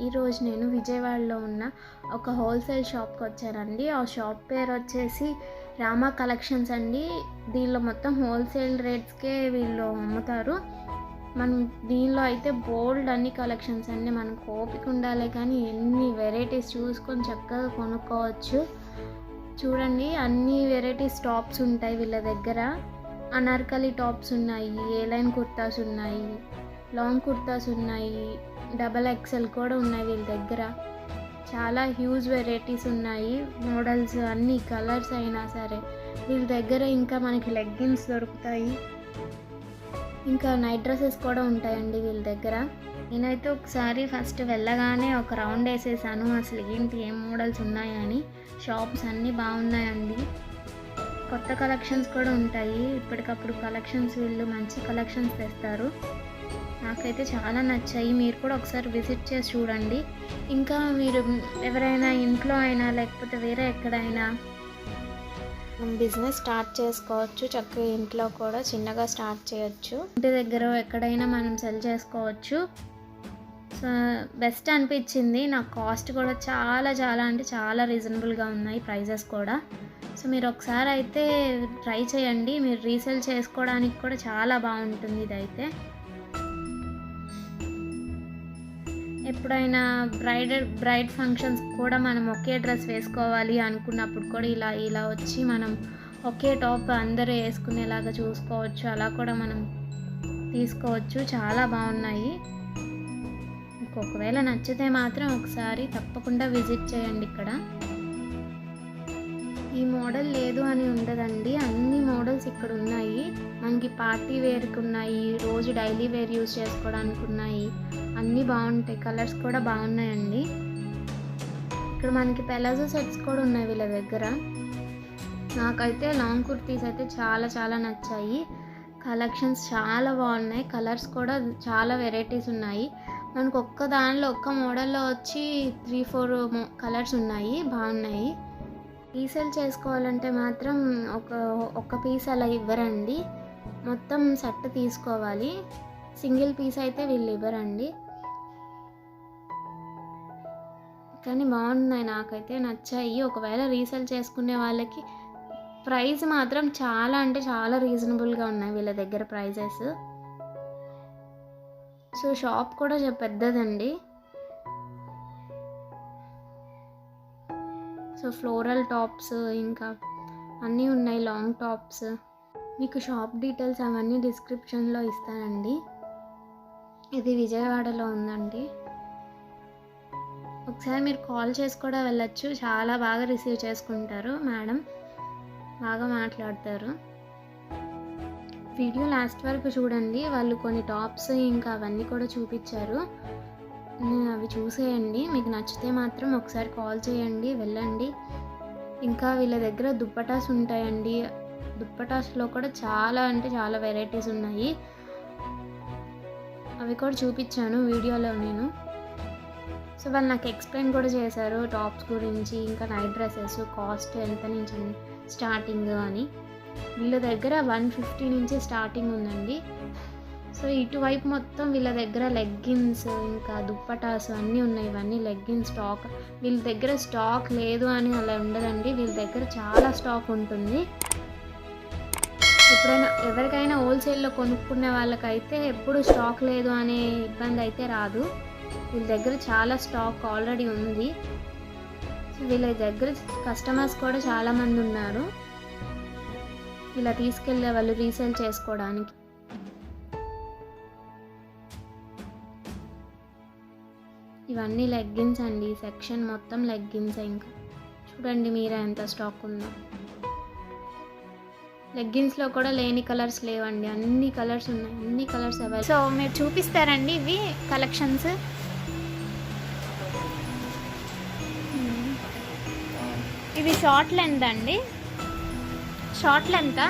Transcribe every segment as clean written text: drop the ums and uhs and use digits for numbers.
ఈరోజు నేను విజయవాడలో ఉన్న ఒక హోల్సేల్ షాప్కి వచ్చానండి. ఆ షాప్ పేరు వచ్చేసి రామా కలెక్షన్స్ అండి. దీనిలో మొత్తం హోల్సేల్ రేట్స్కే వీళ్ళు అమ్ముతారు. మనం దీనిలో అయితే బోల్డ్ అన్ని కలెక్షన్స్ అండి. మనకు ఓపిక ఉండాలి కానీ ఎన్ని వెరైటీస్ చూసుకొని చక్కగా కొనుక్కోవచ్చు. చూడండి, అన్ని వెరైటీస్ టాప్స్ ఉంటాయి వీళ్ళ దగ్గర. అనార్కలి టాప్స్ ఉన్నాయి, ఏ లైన్ కుర్తాస్ ఉన్నాయి, లాంగ్ కుర్తాస్ ఉన్నాయి, డబల్ ఎక్సెల్ కూడా ఉన్నాయి వీళ్ళ దగ్గర. చాలా హ్యూజ్ వెరైటీస్ ఉన్నాయి, మోడల్స్ అన్ని కలర్స్ అయినా సరే వీళ్ళ దగ్గర. ఇంకా మనకి లెగ్గిన్స్ దొరుకుతాయి, ఇంకా నైట్ డ్రెస్సెస్ కూడా ఉంటాయండి వీళ్ళ దగ్గర. నేనైతే ఒకసారి ఫస్ట్ వెళ్ళగానే ఒక రౌండ్ వేసేసాను, అసలు ఏంటి ఏం మోడల్స్ ఉన్నాయని. షాప్స్ అన్నీ బాగున్నాయండి, కొత్త కలెక్షన్స్ కూడా ఉంటాయి. ఇప్పటికప్పుడు కలెక్షన్స్ వీళ్ళు మంచి కలెక్షన్స్ తెస్తారు. నాకైతే చాలా నచ్చాయి. మీరు కూడా ఒకసారి విజిట్ చేసి చూడండి. ఇంకా మీరు ఎవరైనా ఇంట్లో అయినా లేకపోతే వేరే ఎక్కడైనా బిజినెస్ స్టార్ట్ చేసుకోవచ్చు. చక్కగా ఇంట్లో కూడా చిన్నగా స్టార్ట్ చేయొచ్చు. ఇంటి దగ్గర ఎక్కడైనా మనం సెల్ చేసుకోవచ్చు. సో బెస్ట్ అనిపించింది. నాకు కాస్ట్ కూడా చాలా అంటే చాలా రీజనబుల్గా ఉన్నాయి ప్రైజెస్ కూడా. సో మీరు ఒకసారి అయితే ట్రై చేయండి. మీరు రీసేల్ చేసుకోవడానికి కూడా చాలా బాగుంటుంది ఇదైతే. ఎప్పుడైనా బ్రైడ్ ఫంక్షన్స్ కూడా మనం ఒకే డ్రెస్ వేసుకోవాలి అనుకున్నప్పుడు కూడా ఇలా వచ్చి మనం ఒకే టాప్ అందరూ వేసుకునేలాగా చూసుకోవచ్చు. అలా కూడా మనం తీసుకోవచ్చు. చాలా బాగున్నాయి. మీకు ఒకవేళ నచ్చితే మాత్రం ఒకసారి తప్పకుండా విజిట్ చేయండి. ఇక్కడ ఈ మోడల్ లేదు అని ఉండదండి, అన్ని మోడల్స్ ఇక్కడ ఉన్నాయి. మనకి పార్టీ వేర్కి ఉన్నాయి, రోజు డైలీ వేర్ యూజ్ చేసుకోవడానికి ఉన్నాయి. అన్నీ బాగుంటాయి, కలర్స్ కూడా బాగున్నాయండి. ఇక్కడ మనకి పెలాజో సెట్స్ కూడా ఉన్నాయి వీళ్ళ దగ్గర. నాకైతే లాంగ్ కుర్తీస్ అయితే చాలా నచ్చాయి. కలెక్షన్స్ చాలా బాగున్నాయి, కలర్స్ కూడా చాలా వెరైటీస్ ఉన్నాయి. మనకు ఒక్క దానిలో ఒక్క మోడల్లో వచ్చి 3-4 కలర్స్ ఉన్నాయి, బాగున్నాయి. రీసేల్ చేసుకోవాలంటే మాత్రం ఒక పీస్ అలా ఇవ్వరండి, మొత్తం సెట్ తీసుకోవాలి. సింగిల్ పీస్ అయితే వీళ్ళు ఇవ్వరండి. కానీ బాగున్నాయి, నాకైతే నచ్చాయి. ఒకవేళ రీసేల్ చేసుకునే వాళ్ళకి ప్రైస్ మాత్రం చాలా అంటే చాలా రీజనబుల్గా ఉన్నాయి వీళ్ళ దగ్గర ప్రైజెస్. సో షాప్ కూడా పెద్దదండి. సో ఫ్లోరల్ టాప్స్ ఇంకా అన్నీ ఉన్నాయి, లాంగ్ టాప్స్. మీకు షాప్ డీటెయిల్స్ అవన్నీ డిస్క్రిప్షన్లో ఇస్తానండి. ఇది విజయవాడలో ఉందండి. ఒకసారి మీరు కాల్ చేసి కూడా వెళ్ళచ్చు, చాలా బాగా రిసీవ్ చేసుకుంటారు మేడం, బాగా మాట్లాడతారు. వీడియో లాస్ట్ వరకు చూడండి, వాళ్ళు కొన్ని టాప్స్ ఇంకా అవన్నీ కూడా చూపించారు. అవి చూసేయండి. మీకు నచ్చితే మాత్రం ఒకసారి కాల్ చేయండి, వెళ్ళండి. ఇంకా వీళ్ళ దగ్గర దుప్పటాస్ ఉంటాయండి. దుప్పటాస్లో కూడా చాలా అంటే చాలా వెరైటీస్ ఉన్నాయి. అవి కూడా చూపించాను వీడియోలో నేను. సో వాళ్ళు నాకు ఎక్స్ప్లెయిన్ కూడా చేశారు టాప్స్ గురించి, ఇంకా నైట్ డ్రెస్సెస్ కాస్ట్ ఎంత నుంచి స్టార్టింగ్ అని. వీళ్ళ దగ్గర 150 నుంచి స్టార్టింగ్ ఉందండి. సో ఇటువైపు మొత్తం వీళ్ళ దగ్గర లెగ్గిన్స్ ఇంకా దుప్పటాస్ అన్నీ ఉన్నాయి. ఇవన్నీ లెగ్గిన్స్ స్టాక్. వీళ్ళ దగ్గర స్టాక్ లేదు అని అలా ఉండదండి, వీళ్ళ దగ్గర చాలా స్టాక్ ఉంటుంది. ఎప్పుడైనా ఎవరికైనా హోల్సేల్లో కొనుక్కునే వాళ్ళకైతే ఎప్పుడు స్టాక్ లేదు అనే ఇబ్బంది అయితే రాదు. వీళ్ళ దగ్గర చాలా స్టాక్ ఆల్రెడీ ఉంది. సో వీళ్ళ దగ్గర కస్టమర్స్ కూడా చాలామంది ఉన్నారు, ఇలా తీసుకెళ్ళే వాళ్ళు రీసేల్ చేసుకోవడానికి. ఇవన్నీ లెగ్గిన్స్ అండి, సెక్షన్ మొత్తం లెగ్గిన్స్. ఇంకా చూడండి మీరే ఎంత స్టాక్ ఉందో. లెగ్గిన్స్లో కూడా లేని కలర్స్ లేవండి, అన్ని కలర్స్ ఉన్నాయి, అన్ని కలర్స్ అవైలబుల్. సో మీరు చూపిస్తారండి ఇవి కలెక్షన్స్? ఇవి షార్ట్ లెంత్ అండి, షార్ట్ లెంత్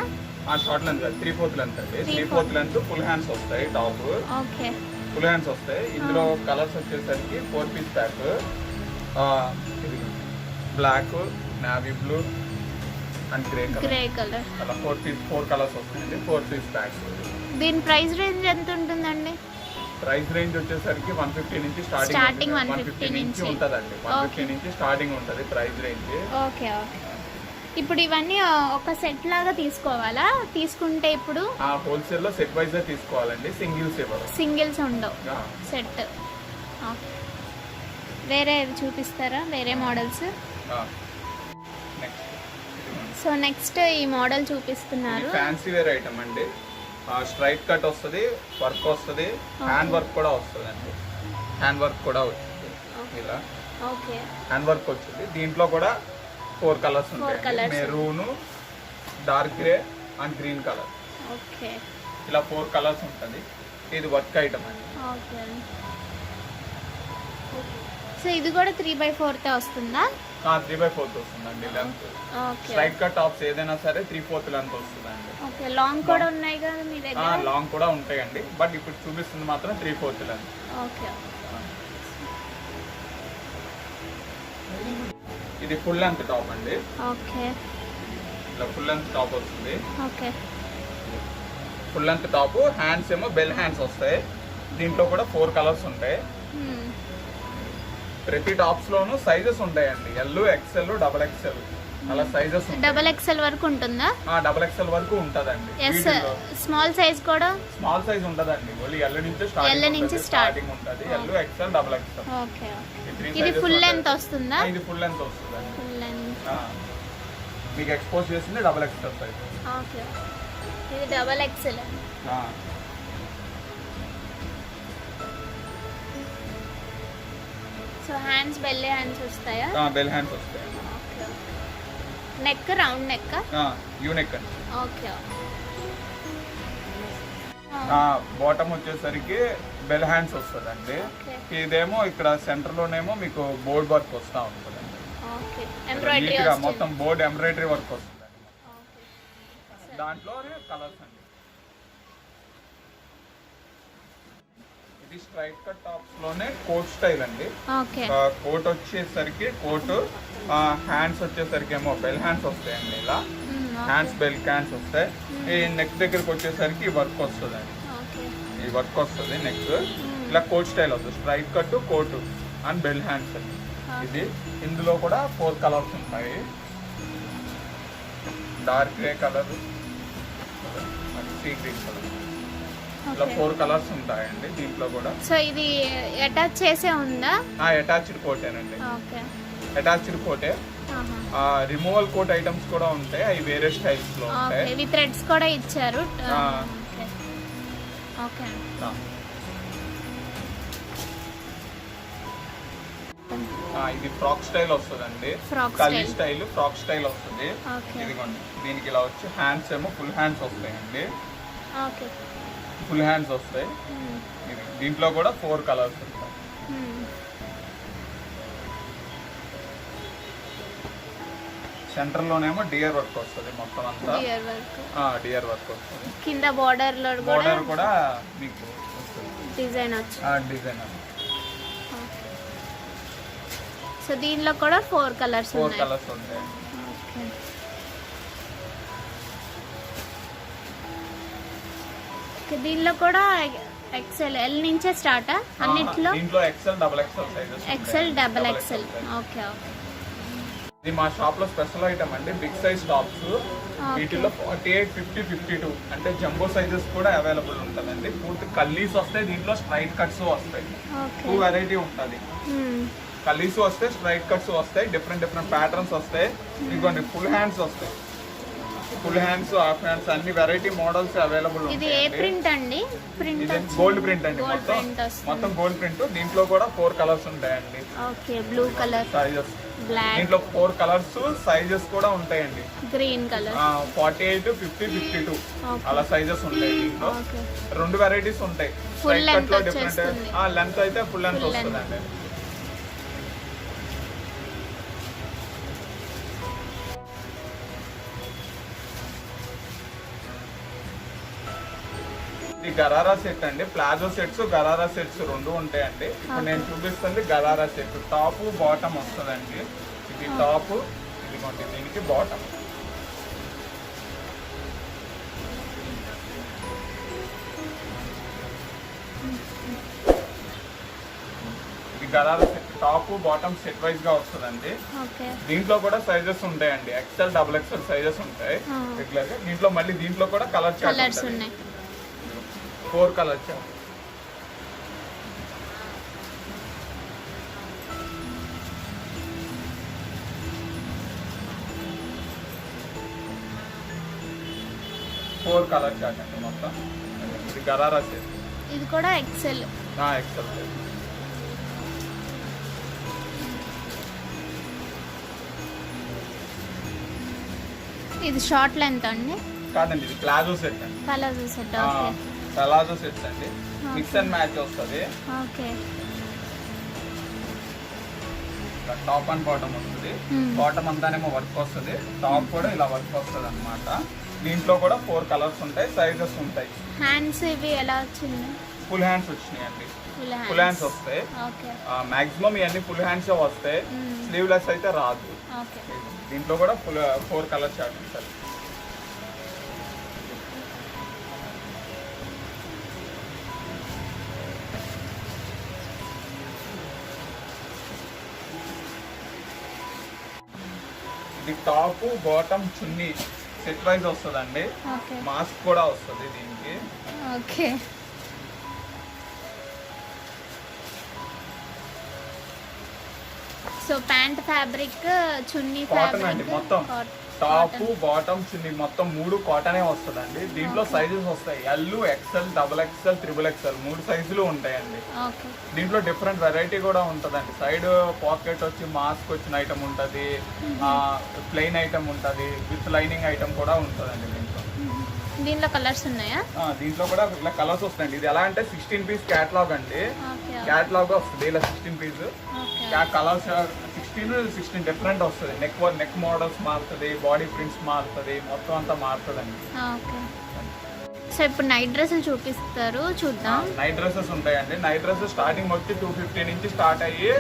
3/4 లెంత్ అండి. 3/4 లెంత్ ఫుల్ హ్యాండ్స్ వస్తాయి టాప్. ఓకే, ఫుల్ హ్యాండ్స్ వస్తాయి. ఇందులో కలర్స్ వచ్చేసరికి 4 piece pack. Black, navy blue and grey colour అలా 4 కలర్స్ వస్తాయండి. 4 పీస్ ప్యాక్. దీని ప్రైస్ రేంజ్ ఎంత ఉంటుందండి? ప్రైస్ రేంజ్ వచ్చేసరికి 150 నుంచి స్టార్టింగ్ 150 నుంచి ఉంటదండి. 150 నుంచి స్టార్టింగ్ ఉంటది ప్రైస్ రేంజ్. Okay okay. ఇప్పుడు ఇవన్నీ ఒక సెట్ లాగా తీసుకోవాలా? తీసుకుంటే ఇప్పుడు హోల్సేల్ లో సెట్ వైజ్ తీసుకోవాలండి, సింగిల్స్ ఉండవు సెట్. వేరే చూపిస్తారా వేరే మోడల్స్? సో నెక్స్ట్ ఈ మోడల్ చూపిస్తున్నారు. ఫ్యాన్సీ వేర్ ఐటమ్ అండి. స్ట్రైట్ కట్ వస్తుంది, వర్క్ వస్తుంది, హ్యాండ్ వర్క్ కూడా వస్తుంది అండి. హ్యాండ్ వర్క్ కూడా వచ్చింది ఇలా. ఓకే, హ్యాండ్ వర్క్ వచ్చింది. దీంట్లో కూడా 4 కలర్స్ ఉంటాయి, maroon, dark grey and green colour. Okay, ఇలా 4 కలర్స్ ఉంటుంది. ఇది వర్క్ ఐటమ్ అండి. ఓకే. సో ఇది కూడా 3/4 వస్తుందా? 3/4 వస్తుందండి లెంత్. స్ట్రైట్ కట్ టాప్స్ ఏదైనా సరే 3/4 లెంత్ వస్తుందండి. ఓకే, లాంగ్ కూడా ఉన్నాయి కదా మీ దగ్గర? లాంగ్ కూడా ఉంటాయండి, బట్ ఇప్పుడు చూపిస్తుంది మాత్రం 3/4 లెంత్. ఓకే. ఇది ఫుల్ లెంత్ టాప్ అండి. ఓకే, ఇలా ఫుల్ లెంత్ టాప్ వస్తుంది. Okay, full length top. Hands ఏమో బెల్ హ్యాండ్స్ వస్తాయి. దీంట్లో కూడా 4 కలర్స్ ఉంటాయి. ప్రతి టాప్స్ లోను సైజెస్ ఉంటాయండి. ఎల్, ఎక్స్ఎల్, XXL అలా సైజెస్ ఉంటాయి. XXL వరకు ఉంటుందా? XXL వరకు ఉంటదండి. స్మాల్ సైజ్ కూడా? స్మాల్ సైజ్ ఉంటదండి, ఓన్లీ ఎల్ నుంచి స్టార్టింగ్ ఉంటది. L, XL, XXL. ఓకే. ఇది ఫుల్ లెంత్ వస్తుందా? ఇది ఫుల్ లెంత్ వస్తుందండి. ఫుల్ లెంత్ మీకు ఎక్స్పోజ్ చేసింది XXL సైజ్. ఓకే, ఇది XXL. So hands bell hands వస్తాయా? బెల్ హ్యాండ్స్ వస్తాయి. Okay. Neck round neck? U neck అండి. ఓకే. బాటమ్ వచ్చేసరికి బెల్ హ్యాండ్స్ వస్తుందండి. ఇదేమో ఇక్కడ సెంటర్ లోనేమో మీకు బోర్డ్ వర్క్ వస్తా ఉంటుందండి. ఓకే, ఎంబ్రాయిడరీ మొత్తం బోర్డ్ ఎంబ్రాయిడరీ వర్క్ వస్తుందండి. దాంట్లోనే కలర్స్ అండి. స్ట్రైట్ కట్ టాప్స్ లోనే కోట్ స్టైల్ అండి. కోట్ వచ్చేసరికి కోట్, హ్యాండ్స్ వచ్చేసరికి ఏమో బెల్ హ్యాండ్స్ వస్తాయండి. ఇలా హ్యాండ్స్ బెల్ హ్యాండ్స్ వస్తాయి. ఈ నెక్ దగ్గరకు వచ్చేసరికి వర్క్ వస్తుంది అండి. ఈ వర్క్ వస్తుంది నెక్. ఇలా కోట్ స్టైల్ వస్తుంది. Straight cut, coat and bell hands అండి. ఇది ఇందులో కూడా 4 కలర్స్ ఉంటాయి. Dark grey colour, sea green colour, ఇలా 4 కలర్స్ ఉంటాయండి దీంట్లో కూడా. సో ఇది అటాచ్ చేసే ఉందా? అటాచ్డ్ కోటేనండి. ఓకే, అటాచ్డ్ కోటే. రిమూవల్ కోట్ ఐటమ్స్ కూడా ఉంటాయి, అవి వేరే స్టైల్స్ లో ఉంటాయి. ఇవి థ్రెడ్స్ కూడా ఇచ్చారు. ఓకే. ఇది ఫ్రాక్ స్టైల్ వస్తుందండి. కలీ స్టైల్, ఫ్రాక్ స్టైల్ వస్తుంది. ఇదిగోండి, దీనికి ఇలా వచ్చి హ్యాండ్స్ ఏమో ఫుల్ హ్యాండ్స్ వస్తాయండి. ఓకే, ఫుల్ హ్యాండ్స్ వస్తాయి. దీంట్లో కూడా 4 కలర్స్ ఉంటాయి. సెంటర్ లోనేమో డియర్ వర్క్ వస్తుంది మొత్తం అంతా. డియర్ వర్క్ వస్తుంది. కింద బోర్డర్ కూడా మీకు డిజైన్ డిజైన్. సో దీనిలో కూడా 4 కలర్స్ ఉంటాయి. దీనిలో కూడా XL, L నుంచే స్టార్ట్ అన్నిట్లో? దీంట్లో XL, XXL sizes. XL, XXL. Okay okay. ఇది మా షాప్ లో స్పెషల్ ఐటమ్ అండి. Big size tops. వీటిలో 48, 50, 52 అంటే జంబో సైజెస్ కూడా అవైలబుల్ ఉంటుందండి. పూర్తి కల్లీస్ వస్తాయి, దీంట్లో స్ట్రైట్ కట్స్ వస్తాయి. 2 వెరైటీ ఉంటుంది. కల్లీస్ వస్తాయి, స్ట్రైట్ కట్స్ వస్తాయి, డిఫరెంట్ ప్యాటర్న్స్ వస్తాయి. ఇదిగోండి ఫుల్ హ్యాండ్స్ వస్తాయి. ఫుల్ హ్యాండ్స్, హాఫ్ హ్యాండ్స్ అన్ని వెరైటీ మోడల్స్ అవైలబుల్ ఉంటాయి. ఇది ఏ ప్రింట్ అండి? ఇది గోల్డ్ ప్రింట్ అండి. మొత్తం గోల్డ్ ప్రింట్. దీంట్లో కూడా 4 కలర్స్ ఉంటాయండి. Okay, blue colour, sizes. Black. దీంట్లో 4 కలర్స్, సైజెస్ కూడా ఉంటాయండి. గ్రీన్ కలర్ 48, 50, 52 అలా సైజెస్ ఉంటాయి. దీంట్లో 2 వెరైటీస్ ఉంటాయి. ఫుల్ లెంత్ లెంత్ అయితే ఫుల్ లెంత్ వస్తుందండి. ఇది గరారా సెట్ అండి. ప్లాజో సెట్స్, గరారా సెట్స్ 2 ఉంటాయండి. ఇప్పుడు నేను చూపిస్తుంది గరారా సెట్. టాప్, బాటమ్ వస్తుందండి. ఇది టాప్, ఇదిగోండి దీనికి bottom. Gharara set, top bottom set wise గా వస్తుందండి. ఓకే. దీంట్లో కూడా సైజెస్ ఉంటాయండి, ఎక్స్ఎల్ డబుల్ ఎక్స్ఎల్ సైజెస్ ఉంటాయి రెగ్యులర్ గా. దీంట్లో మళ్ళీ దీంట్లో కూడా కలర్ చార్ట్ ఉన్నాయి, 4 కలర్ చార్ట్. కలర్ చార్ట్ అండి మొత్తం. ఇది గరారా సెట్, ఇది కూడా ఎక్సెల్. XL set. ఇది షార్ట్ లెంత్ అండి? కాదండి, ఇది ప్లాజో సెట్ అండి. Palazzo set. ప్లాజో సెట్స్ అండి, మిక్స్ అండ్ మ్యాచ్ వస్తుంది. ఓకే. టాప్ అండ్ బాటమ్ వస్తుంది. బాటమ్ అంతానేమో వర్క్ వస్తుంది, టాప్ కూడా ఇలా వర్క్ వస్తుంది అనమాట. దీంట్లో కూడా 4 కలర్స్ ఉంటాయి, సైజెస్ ఉంటాయి. హ్యాండ్స్ ఇవి ఎలా వచ్చింది? ఫుల్ హ్యాండ్స్ వచ్చినాయి అండి, ఫుల్ హ్యాండ్స్ వస్తాయి. మాక్సిమం ఇవన్నీ ఫుల్ హ్యాండ్స్ వస్తాయి, స్లీవ్లెస్ అయితే రాదు. దీంట్లో కూడా 4 కలర్ చార్ట్ ఉంటాయి. ఇది టాప్ బాటమ్ చున్నీ సెట్ వైజ్ వస్తుందండి. మాస్క్ కూడా వస్తుంది దీనికి. ఓకే. సో ప్యాంట్ ఫ్యాబ్రిక్, చున్నీ కాటన్ అండి మొత్తం. టాప్ బాటమ్ చున్నీ మొత్తం 3 కాటనే వస్తుందండి. దీంట్లో సైజెస్ వస్తాయి, L, XL, double XL, triple XL 3 సైజులు ఉంటాయండి. దీంట్లో డిఫరెంట్ వెరైటీ కూడా ఉంటుందండి. సైడ్ పాకెట్ వచ్చి మాస్క్ వచ్చిన ఐటమ్ ఉంటుంది, ప్లెయిన్ ఐటమ్ ఉంటుంది, విత్ లైనింగ్ ఐటమ్ కూడా ఉంటుందండి. దీంట్లో కలర్స్ ఉన్నాయా? దీంట్లో కూడా ఇలా కలర్స్ వస్తాయండి. ఇది ఎలా అంటే 16 పీస్ క్యాటలాగ్ అండి. క్యాటలాగ్ వస్తుంది ఇలా 16 పీస్. కలర్స్ 16 డిఫరెంట్ వస్తుంది. నెక్ మోడల్స్ మారుతుంది, బాడీ ప్రింట్స్ మారుతుంది, మొత్తం అంతా మారుతుంది అండి. సో ఇప్పుడు నైట్ డ్రెస్సులు చూపిస్తారు, చూద్దాం. నైట్ డ్రెస్సెస్ ఉంటాయండి. నైట్ డ్రెస్సెస్ స్టార్టింగ్ వచ్చి 250 నుంచి స్టార్ట్ అయ్యి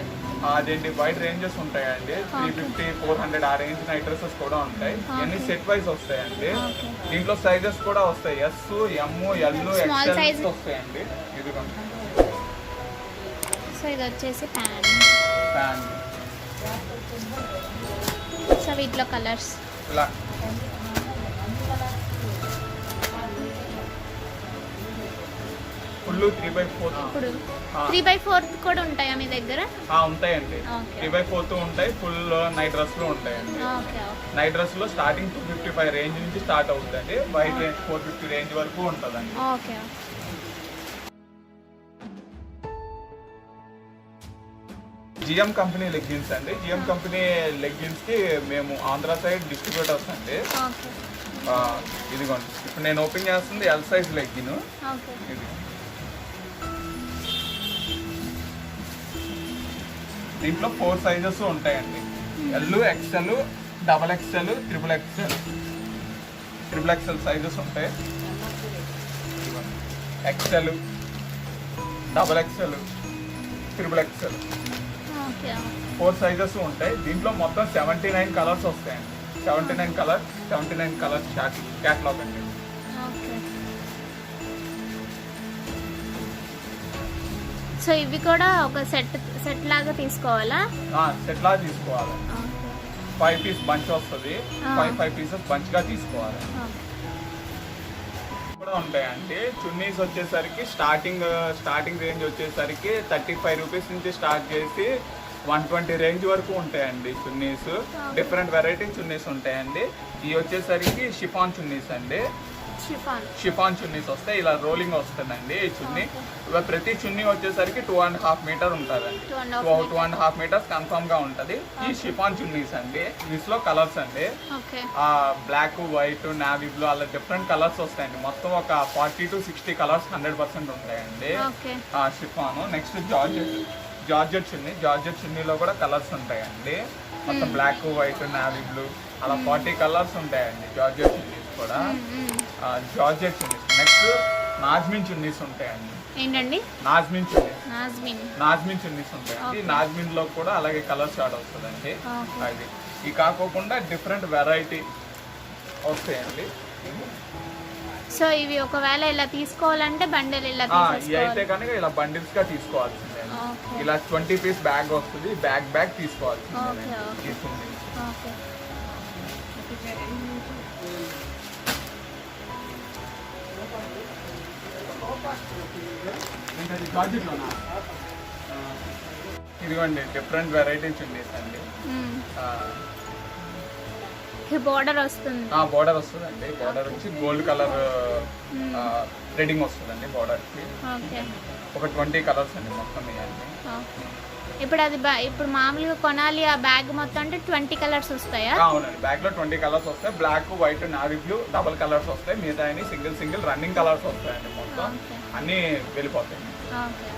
అదేంటి వైడ్ రేంజెస్ ఉంటాయండి. 350, 400 ఆ రేంజ్ నైట్ డ్రెస్సెస్ కూడా ఉంటాయి. ఇవన్నీ సెట్ వైజ్ వస్తాయండి. దీంట్లో సైజెస్ కూడా వస్తాయి, ఎస్, ఎమ్, ఎల్, ఎక్స్ఎల్ వస్తాయండి. ఇదిగోండి. సో ఇది వచ్చేసి ప్యాంట్. సో వీటిలో కలర్స్ ఇలా ఫుల్ 3/4. ఇప్పుడు 3/4 కూడా ఉంటాయా మీ దగ్గర? ఉంటాయండి, 3/4 ఉంటాయి. ఫుల్ నైట్ డ్రెస్ లో ఉంటాయండి. నైట్ డ్రెస్ లో స్టార్టింగ్ 255 రేంజ్ నుంచి స్టార్ట్ అవుతుందండి. వైట్ రేంజ్ 450 రేంజ్ వరకు ఉంటుందండి. జిఎం కంపెనీ లెగ్గిన్స్ అండి. జిఎం కంపెనీ లెగ్గిన్స్ కి మేము ఆంధ్ర సైడ్ డిస్ట్రిబ్యూటర్స్ అండి. ఇదిగోండి, ఇప్పుడు నేను ఓపెన్ చేస్తుంది ఎల్ సైజ్ లెగ్గిన్. ఇది దీంట్లో 4 సైజెస్ ఉంటాయండి, L, XL, double XL, triple XL sizes ఉంటాయి. XL, double XL, triple XL 4 sizes ఉంటాయి. దీంట్లో మొత్తం 79 కలర్స్ వస్తాయండి. 79 కలర్స్ క్యాటలాగ్ అండి. సో ఇవి కూడా ఒక సెట్ లాగా తీసుకోవాలా? సెట్ లాగా తీసుకోవాలి. 5 పీస్ బంచ్ వస్తుంది, 5 పీసెస్ బంచ్ గా తీసుకోవాలి. కూడా ఉంటాయండి. చున్నీస్ వచ్చేసరికి స్టార్టింగ్ రేంజ్ వచ్చేసరికి 35 రూపీస్ నుంచి స్టార్ట్ చేసి 120 రేంజ్ వరకు ఉంటాయండి చున్నీస్. డిఫరెంట్ వెరైటీ చున్నీస్ ఉంటాయండి. ఇవి వచ్చేసరికి షిఫాన్ చున్నీస్ అండి. షిఫాన్ చున్నీస్ వస్తాయి, ఇలా రోలింగ్ వస్తుందండి ఈ చున్నీ. ప్రతి చున్నీ వచ్చేసరికి 2.5 మీటర్ ఉంటుందండి. 2.5 మీటర్స్ కన్ఫర్మ్ గా ఉంటది. ఈ షిఫాన్ చున్నీస్ అండి. వీటిలో కలర్స్ అండి, బ్లాక్, వైట్, నావీ బ్లూ అలా డిఫరెంట్ కలర్స్ వస్తాయండి. మొత్తం ఒక 40 to 60 కలర్స్ 100% ఉంటాయండి షిఫాన్. నెక్స్ట్ జార్జెట్ చున్నీలో కూడా కలర్స్ ఉంటాయండి. మొత్తం బ్లాక్, వైట్, నావీ బ్లూ అలా 40 కలర్స్ ఉంటాయండి జార్జెట్ చున్నీస్ కూడా. జార్జెట్ చున్నీస్. నెక్స్ట్ నాజ్మిన్ చున్నీస్ ఉంటాయండి. ఏంటండి? నాజ్మిన్ చున్నీస్ ఉంటాయండి. నాజ్మిన్ లో కూడా అలాగే కలర్ షార్ట్ వస్తుందండి. అది ఇది కాకోకుండా డిఫరెంట్ వెరైటీ వస్తాయండి. సో ఇవి ఒకవేళ ఇలా తీసుకోవాలంటే బండిల్ ఇలా ఇవి అయితే కనుక ఇలా బండిల్స్ గా తీసుకోవాల్సిందే. వస్తాయండి. ఓకే ఇలా 20 పీస్ బ్యాగ్ వస్తుంది, బ్యాగ్ తీసుకోవాలి. ఓకే ఓకే తీసుకుంది ఓకే. ఇదిగోండి డిఫరెంట్ వెరైటీస్ ఉండేది అండి. బోర్డర్ వస్తుంది. బోర్డర్ వస్తుందండి. బోర్డర్ వచ్చి గోల్డ్ కలర్ థ్రెడింగ్ వస్తుందండి బోర్డర్ కి. ఓకే ఒక 20 కలర్స్ అండి మొత్తం ఇవన్నీ. ఇప్పుడు అది ఇప్పుడు మామూలుగా కొనాలి ఆ బ్యాగ్ మొత్తం అంటే 20 కలర్స్ వస్తాయా? అవునండి, బ్యాగ్ లో 20 కలర్స్ వస్తాయి. Black, white, navy blue double colours వస్తాయి. మిగతా సింగిల్ రన్నింగ్ కలర్స్ వస్తాయండి. మొత్తం అన్ని వెళ్ళిపోతాయి. ఓకే.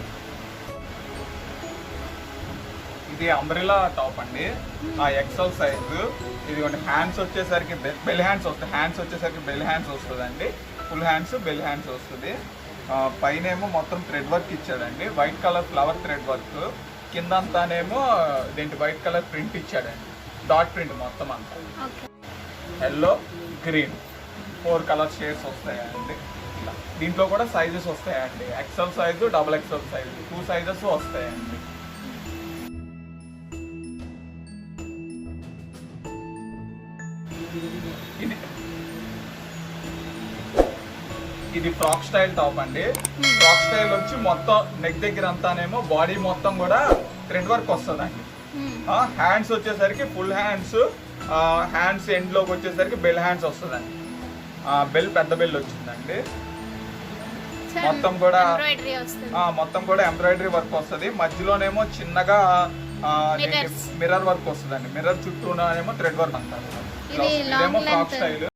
ఇది అంబ్రెలా టాప్ అండి, ఎక్సెల్ సైజు. ఇదిగోండి హ్యాండ్స్ వచ్చేసరికి బెల్ హ్యాండ్స్ వస్తాయి. హ్యాండ్స్ వచ్చేసరికి బెల్ హ్యాండ్స్ వస్తుందండి. ఫుల్ హ్యాండ్స్, బెల్ హ్యాండ్స్ వస్తుంది. పైన ఏమో మొత్తం థ్రెడ్ వర్క్ ఇచ్చాడండి, white colour flower thread work. కింద అంతానేమో దేంటి వైట్ కలర్ ప్రింట్ ఇచ్చాడండి, డాట్ ప్రింట్ మొత్తం అంతా. ఎల్లో, గ్రీన్ 4 కలర్ షేడ్స్ వస్తాయండి. ఇలా దీంట్లో కూడా సైజెస్ వస్తాయండి. XL size, double XL size 2 sizes వస్తాయండి. ఇది ఫ్రాక్ స్టైల్ టాప్ అండి. ఫ్రాక్ స్టైల్ వచ్చి మొత్తం నెక్ దగ్గర అంతానేమో బాడీ మొత్తం కూడా థ్రెడ్ వర్క్ వస్తుందండి. హ్యాండ్స్ వచ్చేసరికి ఫుల్ హ్యాండ్స్, హ్యాండ్స్ ఎండ్ లోకి వచ్చేసరికి బెల్ హ్యాండ్స్ వస్తుందండి. బెల్ పెద్ద బెల్ వచ్చిందండి. మొత్తం కూడా ఎంబ్రాయిడరీ వర్క్ వస్తుంది. మధ్యలోనేమో చిన్నగా మిర్రర్ వర్క్ వస్తుందండి. మిర్రర్ చుట్టూనేమో థ్రెడ్ వర్క్ అంటారు. ఇదేమో ఫ్రాక్ స్టైల్.